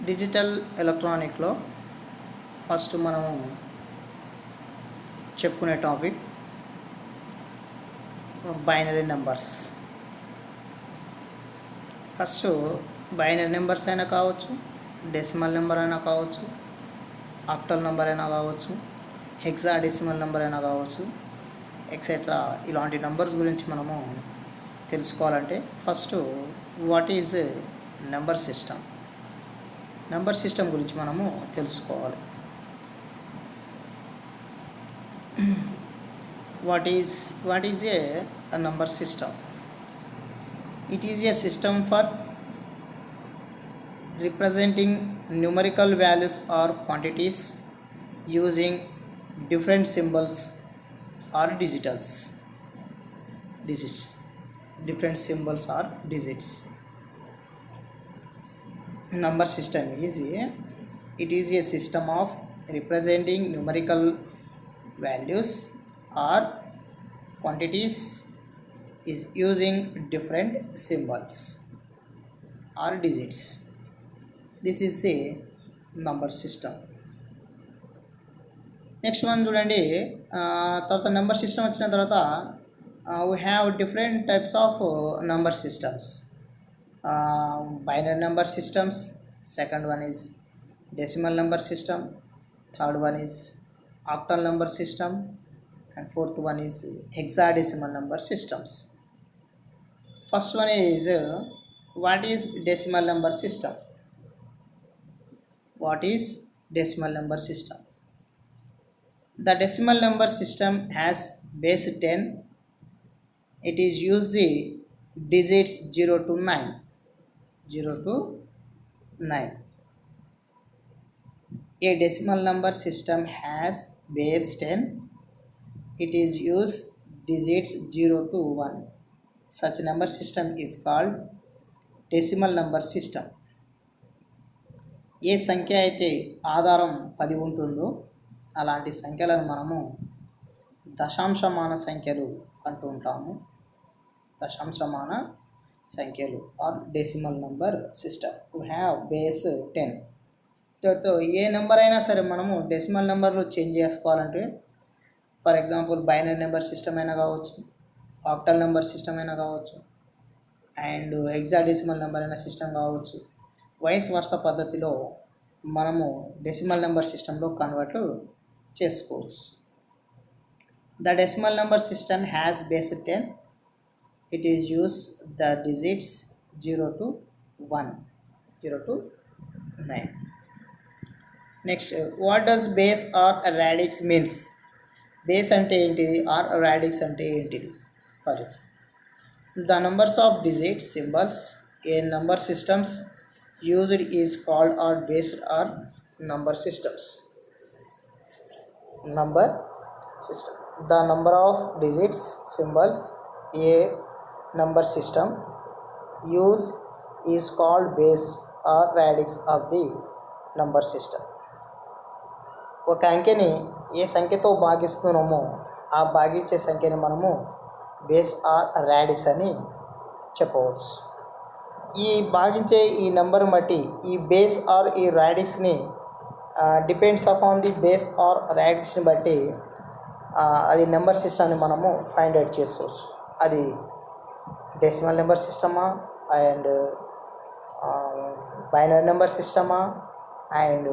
Digital ఎలక్ట్రానిక్లో first మనం చెప్పుకునే topic binary numbers. First binary numbers అయినా కావచ్చు, డెసిమల్ నెంబర్ అయినా కావచ్చు, ఆక్టల్ నెంబర్ అయినా కావచ్చు, హెక్సాడెసిమల్ నెంబర్ అయినా కావచ్చు, ఎక్సెట్రా. ఇలాంటి నెంబర్స్ గురించి మనము తెలుసుకోవాలంటే first what is number system, number system గురించి మనము తెలుసుకోవాలి. What is a number system? It is a system for representing numerical values or quantities using different symbols or digits. Different symbols or digits. Number system is a system of representing numerical values or quantities is using different symbols or digits. This is the number system. Next one చూడండి. తర్వాత number system వచ్చిన తర్వాత we have different types of number systems. Binary number systems, second one is decimal number system, third one is octal number system, and fourth one is hexadecimal number systems. First one is what is decimal number system? What is decimal number system? The decimal number system has base 10. It is use the digits 0 to 9. 0 to 9. A decimal number system has base 10. It is use digits 0 to 1. Such number system is called decimal number system. ఏ సంఖ్య అయితే ఆధారం 10 ఉంటుందో అలాంటి సంఖ్యలను మనము దశాంశమాన సంఖ్యలు అంటూ ఉంటాము. దశాంశమాన సంఖ్యలు or decimal number system. We have base 10. ఏ నెంబర్ అయినా సరే మనము డెసిమల్ నెంబర్లో చేంజ్ చేసుకోవాలంటే for example binary number system అయినా కావచ్చు, ఆక్టల్ నెంబర్ సిస్టమ్ అయినా కావచ్చు, అండ్ హెక్సాడెసిమల్ నెంబర్ అయినా సిస్టమ్ కావచ్చు. వైస్ వర్స పద్ధతిలో మనము డెసిమల్ నెంబర్ సిస్టంలో కన్వర్ట్ చేసుకోవచ్చు. The decimal number system has base 10. It is use the digits 0 to 1, 0 to 9. Next, what does base or radix means? Base అంటే ఏంటిది, ఆర్ రాడిక్స్ అంటే ఏంటిది? For example, the numbers of digits symbols in number systems used is called or based or number systems. Number system, the number of digits symbols a number system use is called base or radix of the number system. ఒక అంకెని ఏ సంఖ్యతో భాగిస్తున్నామో ఆ భాగించే సంఖ్యని మనము base or radix అని చెప్పవచ్చు. ఈ భాగించే ఈ number బట్టి ఈ బేస్ ఆర్ ఈ రాడిక్స్ని depends upon the base or రాడిక్స్ని బట్టి అది నెంబర్ సిస్టమ్ని మనము ఫైండ్ అవుట్ చేసుకోవచ్చు. అది డెసిమల్ నెంబర్ సిస్టమా, అండ్ బైనరీ నెంబర్ సిస్టమా, అండ్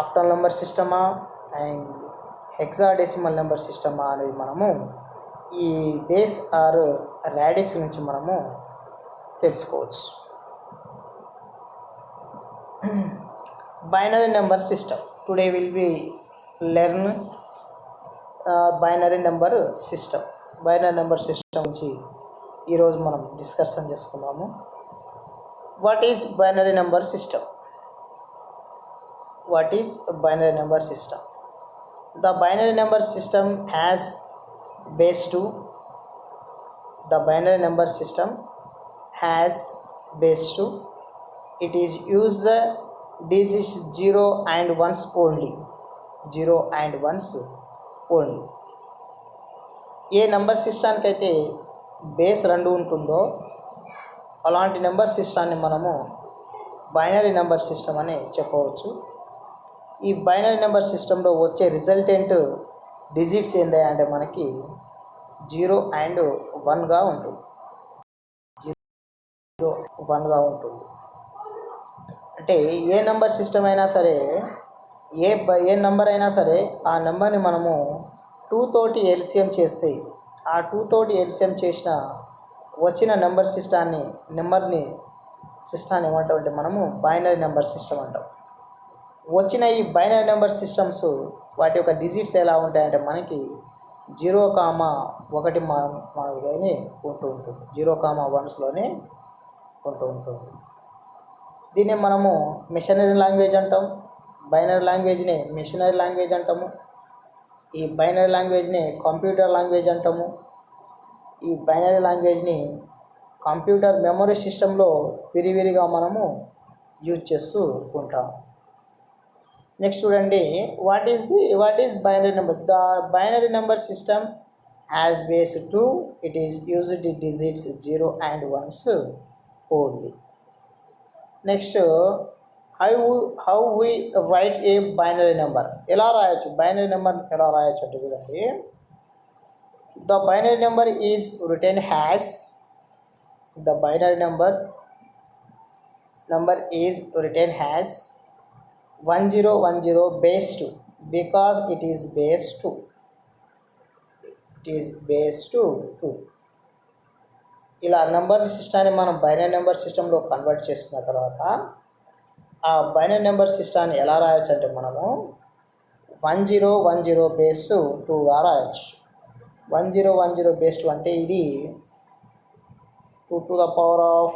ఆక్టల్ నెంబర్ సిస్టమా, అండ్ హెక్సాడెసిమల్ నెంబర్ సిస్టమా అనేది మనము ఈ బేస్ ఆర్ రాడిక్స్ నుంచి మనము తెలుసుకోవచ్చు. Binary number system. Today will be learn binary number system. Binary number system గురించి ఈరోజు మనం డిస్కషన్ చేసుకుందాము. What is binary number system? What is binary number system? The binary number system has base 2. The binary number system has base 2. It is use the digits 0 and 1s only. 0 and 1s only. ఏ number సిస్టానికి అయితే base 2 ఉంటుందో అలాంటి number సిస్టాన్ని మనము binary number system అని చెప్పవచ్చు. ఈ binary number సిస్టంలో వచ్చే రిజల్టెంట్ డిజిట్స్ ఏంటి అంటే మనకి 0 అండ్ 1గా ఉంటుంది. 0 1గా ఉంటుంది. అంటే ఏ నెంబర్ సిస్టమ్ అయినా సరే, ఏ నెంబర్ అయినా సరే ఆ నెంబర్ని మనము 2 తోటి ఎల్సిఎం చేస్తే ఆ 2 తోటి ఎల్సిఎం చేసిన వచ్చిన నెంబర్ సిస్టాన్ని ఏమంటామంటే మనము బైనరీ నెంబర్ సిస్టమ్ అంటాం. వచ్చిన ఈ బైనరీ నెంబర్ సిస్టమ్స్ వాటి యొక్క డిజిట్స్ ఎలా ఉంటాయంటే మనకి 0,1 మాదిరిగానే ఉంటూ ఉంటుంది. 0,1స్లోనే ఉంటూ ఉంటుంది. దీన్ని మనము మిషనరీ లాంగ్వేజ్ అంటాం. బైనరీ లాంగ్వేజ్ని మిషనరీ లాంగ్వేజ్ అంటాము. ఈ బైనరీ లాంగ్వేజ్ని కంప్యూటర్ లాంగ్వేజ్ అంటాము. ఈ బైనరీ లాంగ్వేజ్ని కంప్యూటర్ మెమరీ సిస్టంలో విరివిరిగా మనము యూజ్ చేస్తూ ఉంటాము. నెక్స్ట్ చూడండి, what is binary number? The binary number system has base 2. It is used the digits 0 and 1s only. Next, how we write a binary number? ఎలా రాయొచ్చు బైనరీ నెంబర్? ఎలా రాయొచ్చు అంటే చూడండి, the binary number is written has the binary number is written as 1010 base 2 because it is base 2. It is base 2. ఇలా number సిస్టాన్ని మనం binary number సిస్టంలో convert చేసుకున్న తర్వాత ఆ బైనరీ నెంబర్ సిస్టాన్ని ఎలా రాయొచ్చు అంటే మనము 1010 బేస్ 2గా రాయొచ్చు. 1010 బేస్ 2 అంటే ఇది 2 to the power of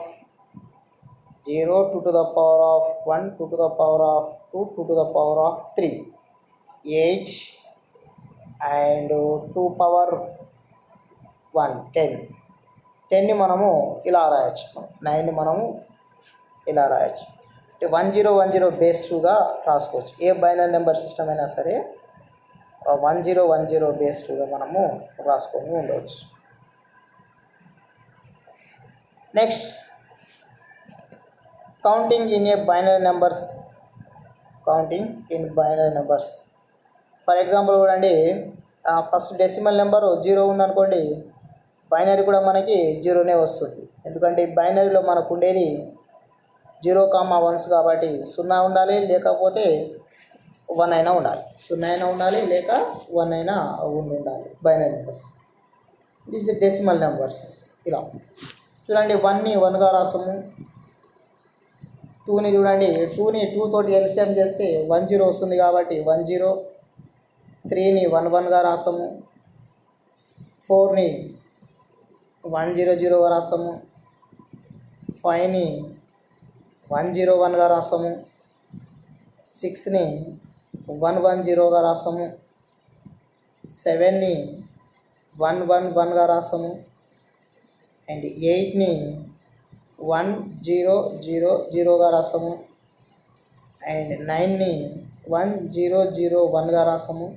0, 2 to the power of 1, 2 to the power of 2, 2 to the power of 3, 8 and 2 power 1, 10. 10ని మనము ఇలా రాయొచ్చు. 9ని మనము ఇలా రాయొచ్చు. 1010 బేస్ 2గా రాసుకోవచ్చు. ఏ బైనరీ నెంబర్ సిస్టమ్ అయినా సరే 1010 బేస్ 2గా మనము రాసుకొని ఉండవచ్చు. Next, counting in binary numbers. For example చూడండి, ఫస్ట్ డెసిమల్ నెంబరు 0 ఉందనుకోండి, బైనరీ కూడా మనకి 0నే వస్తుంది. ఎందుకంటే బైనరీలో మనకు ఉండేది 0,1s కాబట్టి 0 ఉండాలి, లేకపోతే 1 అయినా ఉండాలి. 0 అయినా ఉండాలి, లేక 1 అయినా ఉండాలి binary numbers. This decimal numbers. ఇలా చూడండి, 1ని 1గా రాసాము. 2ని చూడండి, 2ని 2 తోటి ఎల్సిఎం చేస్తే 10 వస్తుంది కాబట్టి 10. 3ని 11గా రాసాము. 4ని 100గా రాసాము. 5ని 101గా రాసాము. 6ని 110గా రాసాము. 7ని 111గా రాసాము. అండ్ 8ని 1000గా రాసాము. అండ్ 9ని 1001గా రాసాము.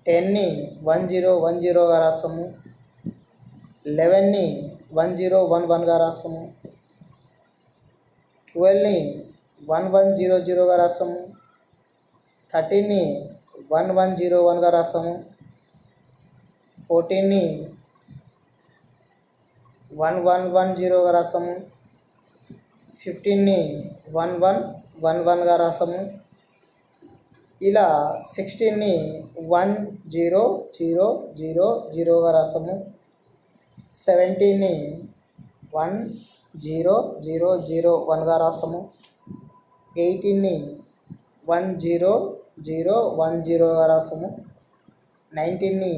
10ని 1010గా రాసాము. 11ని 1011గా రాసాము. 12ని 1100గా రాసాము. 13ని 1101గా రాసాము. 14ని 1110గా రాసాము. 15ని 1111గా రాసాము. ఇలా 16ని 1000గా రాసాము. 17ని 1000గా రాసాము. 18ని 10010గా రాసాము. 19ని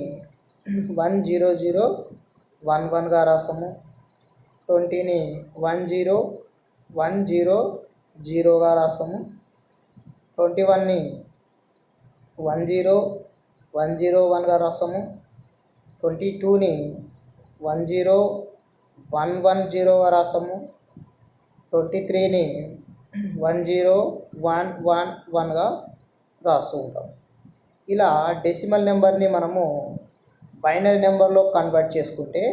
10011గా రాసాము. 20ని 10100గా రాసాము. 21ని 10101గా రాసాము. 22ని 10110గా రాసాము. 23ని 10111గా రాస్తూ ఉంటాం. ఇలా డెసిమల్ నెంబర్ని మనము బైనరీ నెంబర్లో కన్వర్ట్ చేసుకుంటే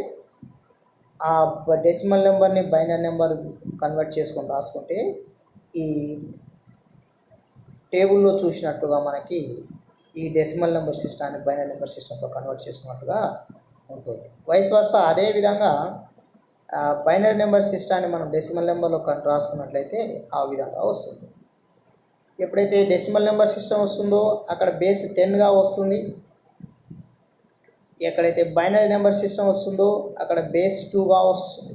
ఆ డెసిమల్ నెంబర్ని బైనరీ నెంబర్ కన్వర్ట్ చేసుకొని రాసుకుంటే ఈ టేబుల్లో చూసినట్టుగా మనకి ఈ డెసిమల్ నెంబర్ సిస్టాన్ని బైనరీ నెంబర్ సిస్టంలో కన్వర్ట్ చేసుకున్నట్టుగా ఉంటుంది. వైస్ వర్సా అదేవిధంగా బైనరీ నెంబర్ సిస్టాన్ని మనం డెసిమల్ నెంబర్లో రాసుకున్నట్లయితే ఆ విధంగా వస్తుంది. ఎప్పుడైతే డెసిమల్ నెంబర్ సిస్టమ్ వస్తుందో అక్కడ బేస్ 10గా వస్తుంది. ఎక్కడైతే బైనరీ నెంబర్ సిస్టమ్ వస్తుందో అక్కడ బేస్ 2గా వస్తుంది.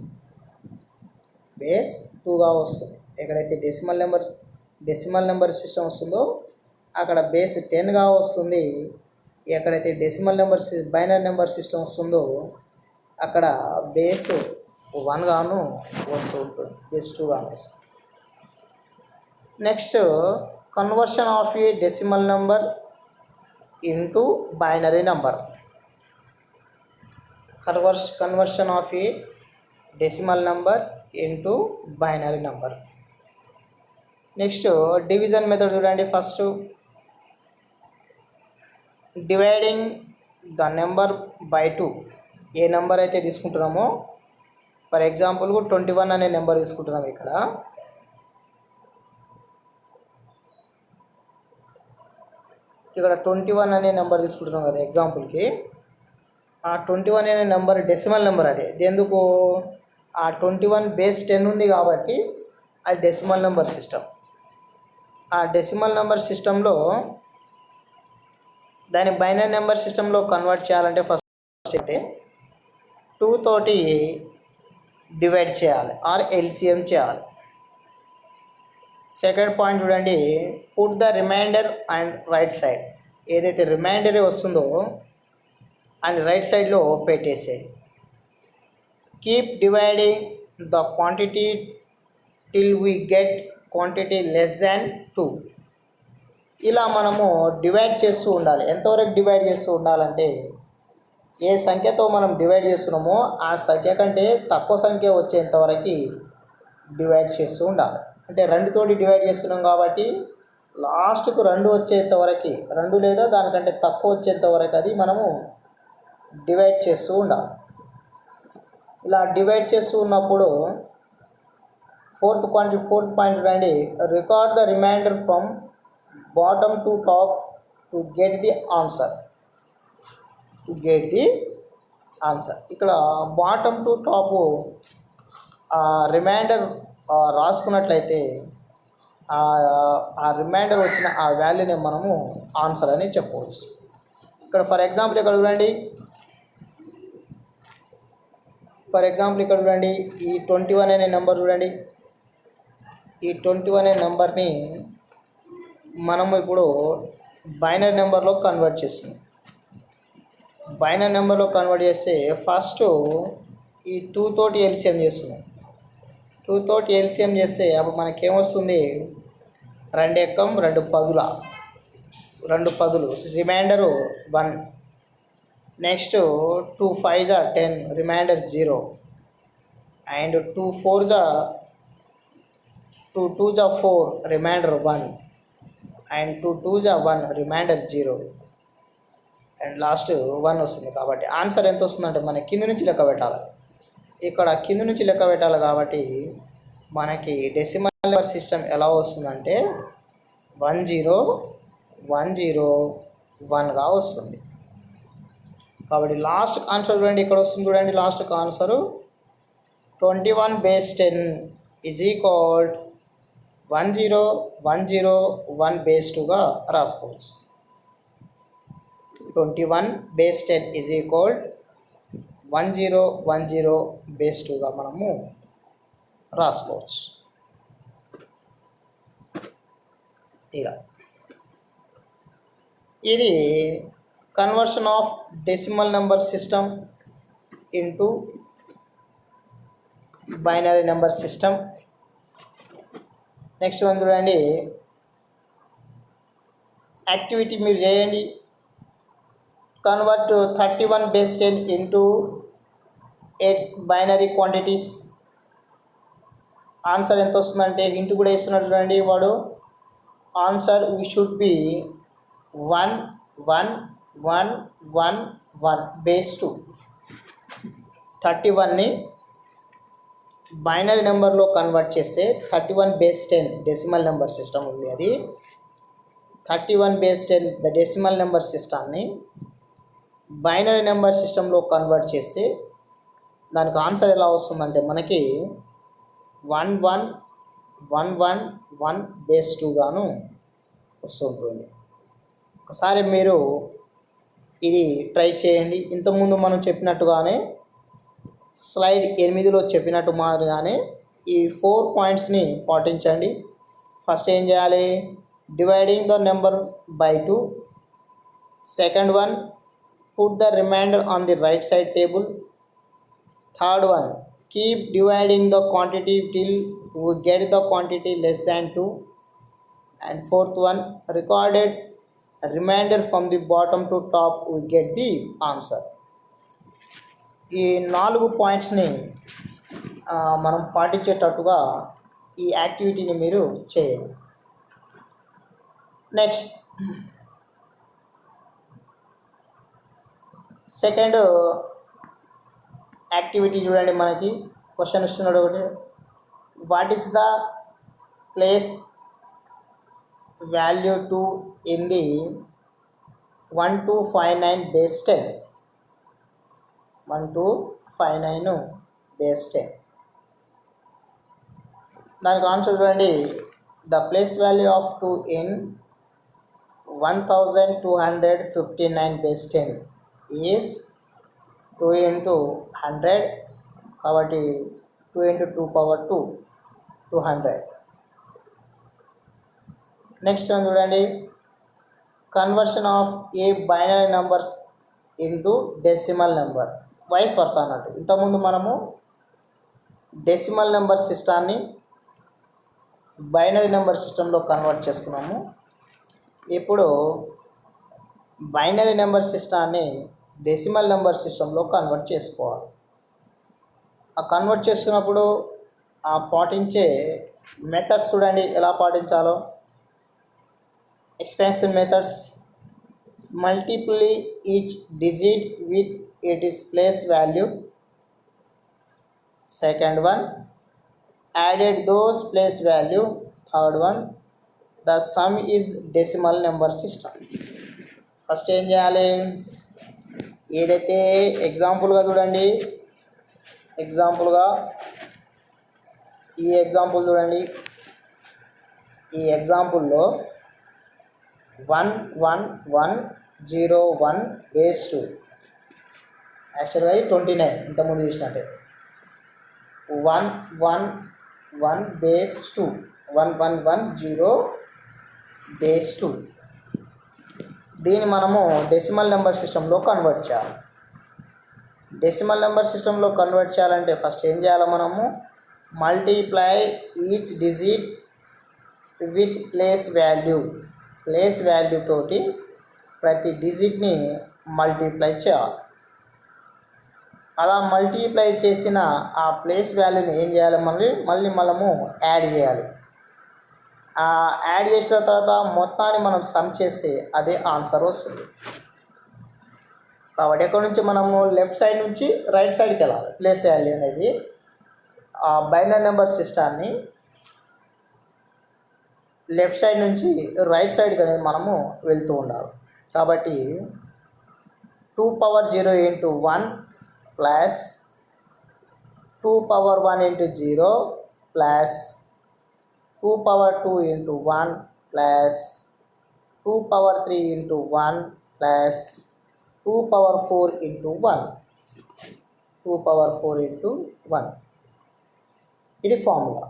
ఎక్కడైతే డెసిమల్ నెంబర్ సిస్టమ్ వస్తుందో అక్కడ బేస్ 10గా వస్తుంది. ఎక్కడైతే బైనరీ నెంబర్ సిస్టమ్ వస్తుందో అక్కడ బేస్ 1గాను వస్తూ ఉంటుంది, బేస్ 2గాను వస్తుంది. Next conversion of a decimal number into binary number. Conversion of a decimal number into binary number. Next division method చూడండి. First dividing the number by 2. ఏ నెంబర్ అయితే తీసుకుంటున్నామో, ఫర్ ఎగ్జాంపుల్ 21 అనే నెంబర్ తీసుకుంటున్నాం. ఇక్కడ 21 అనే నెంబర్ తీసుకుంటున్నాం కదా ఎగ్జాంపుల్కి. ఆ 21 అనే నెంబర్ డెసిమల్ నెంబర్. అదే ఎందుకు, ఆ 21 బేస్ 10 ఉంది కాబట్టి అది డెసిమల్ నెంబర్ సిస్టమ్. ఆ డెసిమల్ నెంబర్ సిస్టంలో దాన్ని బైనరీ నెంబర్ సిస్టంలో కన్వర్ట్ చేయాలంటే ఫస్ట్ అంటే 2 తోటి డివైడ్ చేయాలి ఆర్ ఎల్సిఎం చేయాలి. సెకండ్ పాయింట్ చూడండి, put the remainder and right side. ఏదైతే రిమైండర్ వస్తుందో అని రైట్ సైడ్లో పెట్టేసేది. Keep dividing the quantity till we get quantity less than 2. ఇలా మనము డివైడ్ చేస్తూ ఉండాలి. ఎంతవరకు డివైడ్ చేస్తూ ఉండాలంటే, ఏ సంఖ్యతో మనం డివైడ్ చేస్తున్నామో ఆ సంఖ్య కంటే తక్కువ సంఖ్య వచ్చేంతవరకు డివైడ్ చేస్తూ ఉండాలి. అంటే 2 తోటి డివైడ్ చేస్తున్నాం కాబట్టి లాస్ట్కు 2 వచ్చేంతవరకు, 2 లేదా దానికంటే తక్కువ వచ్చేంతవరకు అది మనము డివైడ్ చేస్తూ ఉండాలి. ఇలా డివైడ్ చేస్తూ ఉన్నప్పుడు ఫోర్త్ పాయింట్ రండి, record the remainder from bottom to top to get the answer. ఇక్కడ బాటమ్ టు టాప్ రిమైండర్ రాసుకున్నట్లయితే ఆ రిమైండర్ వచ్చిన ఆ వాల్యూని మనము ఆన్సర్ అని చెప్పవచ్చు. ఇక్కడ ఫర్ ఎగ్జాంపుల్ ఇక్కడ చూడండి, ఈ 21 అనే నెంబర్ చూడండి. ఈ 21 అనే నెంబర్ని మనము ఇప్పుడు బైనరీ నెంబర్లో కన్వర్ట్ చేస్తున్నాం. బైనరీ నెంబర్లో కన్వర్ట్ చేస్తే ఫస్ట్ ఈ 2 తోటి ఎల్సిఎం చేస్తున్నాం. 2 తోటి ఎల్సిఎం చేస్తే అప్పుడు మనకేమొస్తుంది, 2 ఎక్కం 2 పదులు remainder 1. Next 2 5 10 remainder 0 and 2 2 4 remainder 1 and 2 2 1 remainder 0 and last 1 వస్తుంది. కాబట్టి ఆన్సర్ ఎంత వస్తుందంటే మనకి కింద నుంచి లెక్క పెట్టాలి. ఇక్కడ కింద నుంచి లెక్క పెట్టాలి కాబట్టి మనకి డెసిమల్ నెంబర్ సిస్టమ్ ఎలా వస్తుందంటే 1010గా వస్తుంది. కాబట్టి లాస్ట్ ఆన్సర్ చూడండి, ఇక్కడ వస్తుంది చూడండి. Last answer 21 base 10 is equal 10101 base 2గా రాసుకోవచ్చు. 21 బేస్ 10 ఈజ్ ఈక్వల్ 1010 బేస్ 2గా మనము రాసుకోవచ్చు. ఇలా ఇది conversion of decimal number system into binary number system. Next one చూడండి, యాక్టివిటీ మీరు చేయండి. Convert 31 base 10 into 8 binary quantities. Answer ఎంత వస్తుందంటే హింట్ కూడా ఇస్తున్నాడు చూడండి వాడు. Answer we should be 11111 base 2. 31ని బైనరీ నెంబర్లో కన్వర్ట్ చేస్తే 31/10 డెసిమల్ నెంబర్ సిస్టమ్ ఉంది. అది 31/10 డెసిమల్ నెంబర్ సిస్టాన్ని బైనరీ నెంబర్ సిస్టంలో కన్వర్ట్ చేస్తే దానికి ఆన్సర్ ఎలా వస్తుందంటే మనకి 11111/2 గాను వస్తుంటుంది. ఒకసారి మీరు ఇది ట్రై చేయండి. ఇంతకుముందు మనం చెప్పినట్టుగానే స్లైడ్ 8లో చెప్పినట్టు మాదిరిగానే ఈ 4 పాయింట్స్ని పాటించండి. ఫస్ట్ ఏం చేయాలి? Dividing the number by 2. Second one, put the remainder on the right side table. Third one, keep dividing the quantity till we get the quantity less than 2. And fourth one, recorded remainder from the bottom to top we get the answer. ఈ 4 పాయింట్స్ని మనం పాటించేటట్టుగా ఈ యాక్టివిటీని మీరు చేయండి. Next second activity చూడండి. మనకి question ఇస్తున్నాడు ఒకటి, what is the place value 2 in the 1259/10? 1259/10. దానికి ఆన్సర్ చూడండి. The place value of 2 in 1259/10 is 2 into 100 కాబట్టి 2 into 2 power 2, 200. నెక్స్ట్ వన్ చూడండి, conversion of a binary numbers into decimal number, vice versa అన్నట్టు. ఇంతకుముందు మనము డెసిమల్ నెంబర్ సిస్టాన్ని binary number సిస్టంలో convert చేసుకున్నాము. ఇప్పుడు బైనరీ నెంబర్ సిస్టాన్ని డెసిమల్ నెంబర్ సిస్టంలో కన్వర్ట్ చేసుకోవాలి. ఆ కన్వర్ట్ చేసుకున్నప్పుడు ఆ పాటించే మెథడ్స్ చూడండి ఎలా పాటించాలో. Expansion methods, multiply each digit with its place value. Second one, added those place value. Third one, the sum is decimal number system. First ఏం చేయాలి? ఏదైతే ఎగ్జాంపుల్గా చూడండి, ఎగ్జాంపుల్గా ఈ ఎగ్జాంపుల్ చూడండి. ఈ ఎగ్జాంపుల్లో 11101/2 యాక్చువల్గా ఇది 29 ఇంతకుముందు చూసినట్టే. 111/2 1110/2 దీన్ని మనము డెసిమల్ నెంబర్ సిస్టంలో కన్వర్ట్ చేయాలి. డెసిమల్ నెంబర్ సిస్టంలో కన్వర్ట్ చేయాలంటే ఫస్ట్ ఏం చేయాలి? మనము multiply each digit with place value. Place value తోటి ప్రతి డిజిట్ని మల్టిప్లై చేయాలి. అలా మల్టిప్లై చేసిన ఆ ప్లేస్ వాల్యూని ఏం చేయాలి? మళ్ళీ మనము యాడ్ చేయాలి. యాడ్ చేసిన తర్వాత మొత్తాన్ని మనం సమ్ చేస్తే అదే ఆన్సర్ వస్తుంది. కాబట్టి ఎక్కడి నుంచి మనము లెఫ్ట్ సైడ్ నుంచి రైట్ సైడ్కి వెళ్ళాలి. ప్లేస్ వాల్యూ అనేది ఆ బైనరీ నెంబర్ సిస్టాన్ని లెఫ్ట్ సైడ్ నుంచి రైట్ సైడ్కి అనేది మనము వెళ్తూ ఉండాలి. కాబట్టి 2 into 1 plus 2 into 0 plus 2 into 1 plus 2 into 1 plus 2 into 1. 2 into 1 ఇది formula.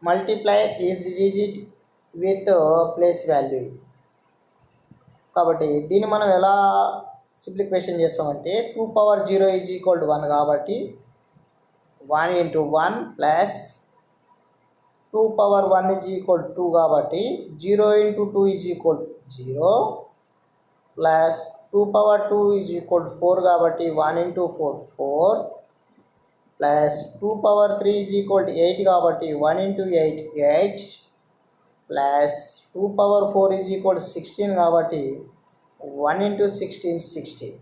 Multiply is digit with place value. కాబట్టి దీన్ని మనం ఎలా సింప్లిఫికేషన్ చేస్తామంటే 2 is equal to 1 కాబట్టి 1 into 1 plus 2 is equal to 2 కాబట్టి 0 into 2 is equal to 0 plus 2 is equal to 4 కాబట్టి 1 into 4 4 plus 2 is equal to 8 కాబట్టి 1 into 8 8 plus 2 is equal to 16 కాబట్టి 1 into 16 16.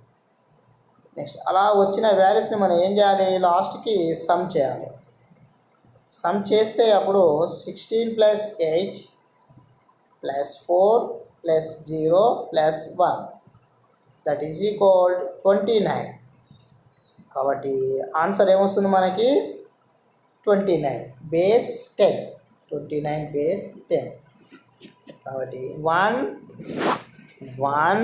నెక్స్ట్ అలా వచ్చిన వాల్యూస్ని మనం ఏం చేయాలి? లాస్ట్కి సమ్ చేయాలి. సమ్ చేస్తే అప్పుడు 16 plus 8 plus 4 plus 0 plus 1 that is equal 29. కాబట్టి ఆన్సర్ ఏమొస్తుంది మనకి 29 బేస్ 10. 29 బేస్ 10. కాబట్టి 1 1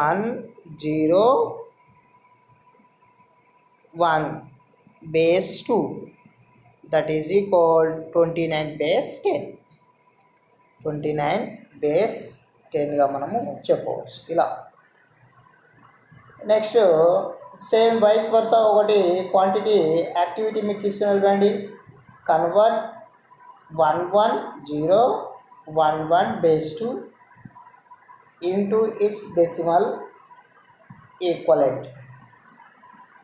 1 0 1 base 2 that is equal 29 base 10. 29 base 10గా మనము చెప్పవచ్చు ఇలా. నెక్స్ట్ సేమ్ వైస్ వర్సా ఒకటి క్వాంటిటీ యాక్టివిటీ మీకు ఇస్తున్నటువంటి convert 11011 base 2 into its decimal equivalent.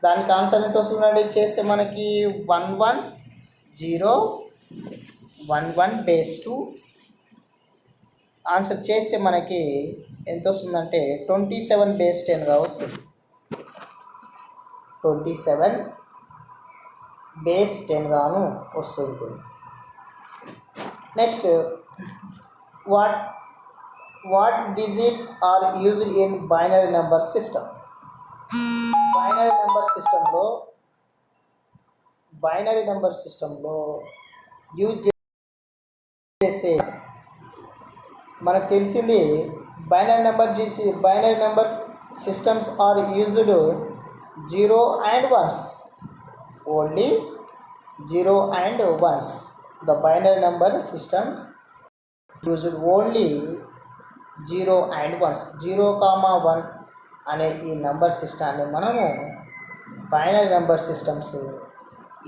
దానికి ఆన్సర్ ఎంత వస్తుందండి చేస్తే మనకి 11011 బేస్ 2 ఆన్సర్ చేస్తే మనకి ఎంత వస్తుందంటే 27 బేస్ 10గా వస్తుంది. 27 బేస్ 10గాను వస్తుంది. Next what digits are used in binary number system. Binary number సిస్టంలో యూజ్ చేసే మనకు తెలిసింది binary number systems are used 0 and 1s. Only 0 and 1s. The binary number systems used only 0 and 1s. 0,1 అనే ఈ number సిస్టాన్ని మనము binary number systems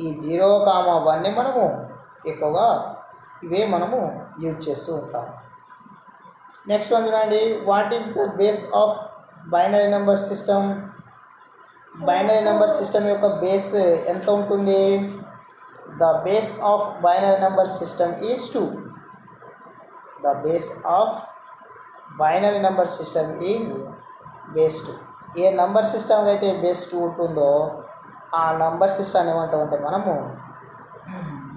ఈ 0,1ని మనము ఎక్కువగా ఇవే మనము యూజ్ చేస్తూ ఉంటాము. నెక్స్ట్ వన్ చూడండి, what is the base of binary number system. Binary number system యొక్క బేస్ ఎంత ఉంటుంది? The base of binary number system is 2. The base of binary number system is base 2. A number system అయితే base 2 ఉంటుందో ఆ number system ఏమంటామంటే మనము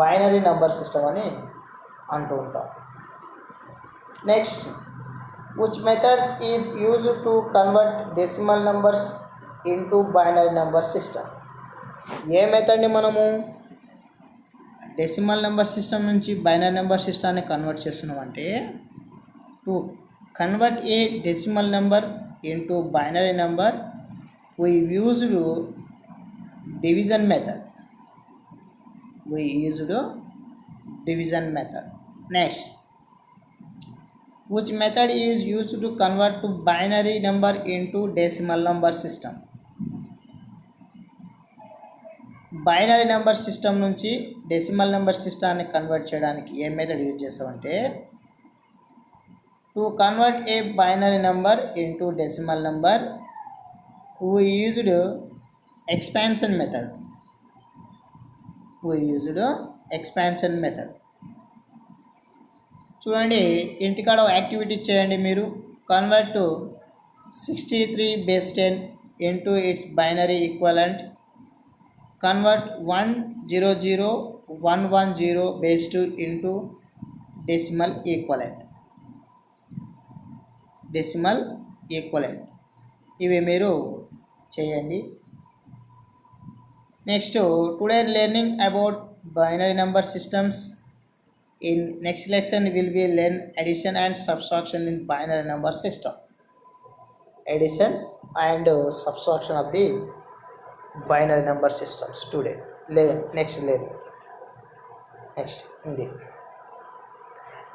binary number system అని అంటూ ఉంటాం. Next, which methods is used to convert decimal numbers into binary number system. ఏ మెథడ్ని మనము decimal number system నుంచి బైనరీ నెంబర్ సిస్టాన్ని కన్వర్ట్ చేస్తున్నామంటే to convert A decimal number into binary number we used division method. Next, which method is used to convert to binary number into decimal number system. Binary number system నుంచి decimal number సిస్టాన్ని convert చేయడానికి ఏ method use చేస్తామంటే to convert A binary number into decimal number we used expansion method. చూడండి, ఇంటికాడ activity చేయండి మీరు. Convert 63 base 10 into its binary equivalent. Convert 100,110 base 2 into decimal equivalent. ఇవి మీరు చేయండి. Next, today learning about binary number systems. In next lesson we will learn addition and subtraction in binary number system. Additions and subtraction of the binary number systems today. Next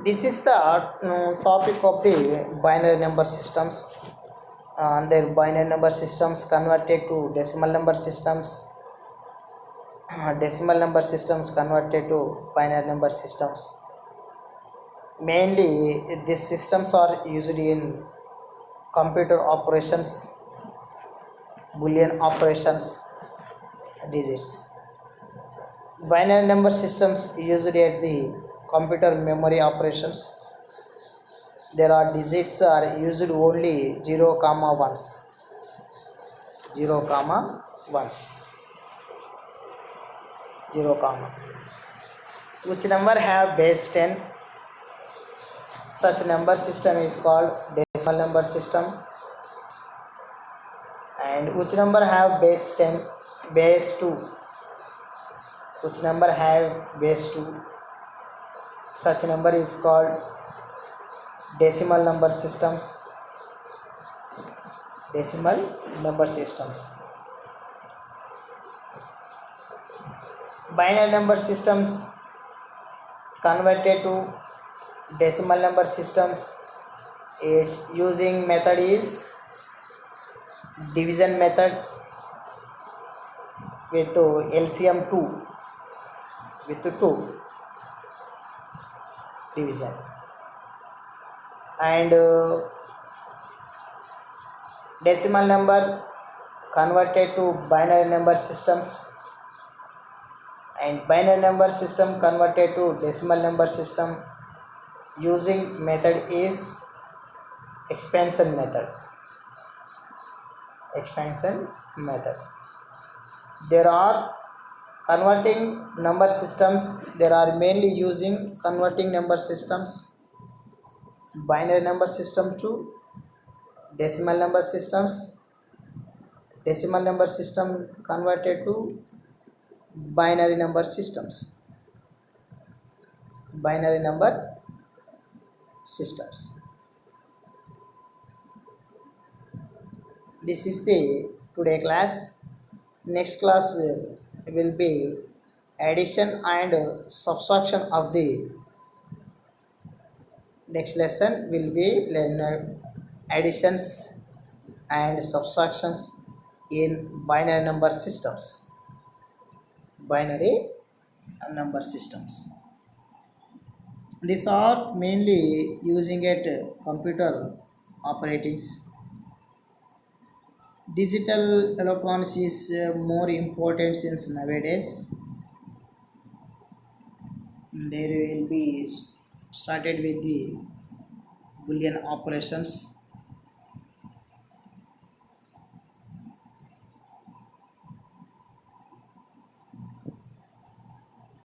this is the topic of the binary number systems. Under binary number systems converted to decimal number systems, decimal number systems converted to binary number systems. Mainly these systems are used in computer operations, boolean operations, digits. Binary number systems used at the computer memory operations. There are digits are used only 0,1s. 0 comma. Which number have base 10? Such number system is called decimal number system. And which number have base 10? Base 2. Which number have base 2? Such number is called decimal number systems. Decimal number systems. Binary number systems converted to decimal number systems. Its using method is division method with LCM 2 with 2 division, and decimal number converted to binary number systems, and binary number system converted to decimal number system using method is expansion method. Expansion method. There are converting number systems. There are mainly using converting number systems, binary number systems to decimal number systems, decimal number system converted to binary number systems, binary number systems. This is the today class. Next class will be addition and subtraction of the next lesson will be additions and subtractions in binary number systems. Binary number systems. These are mainly using at computer operatings. Digital electronics is more important since nowadays. There will be started with the Boolean operations.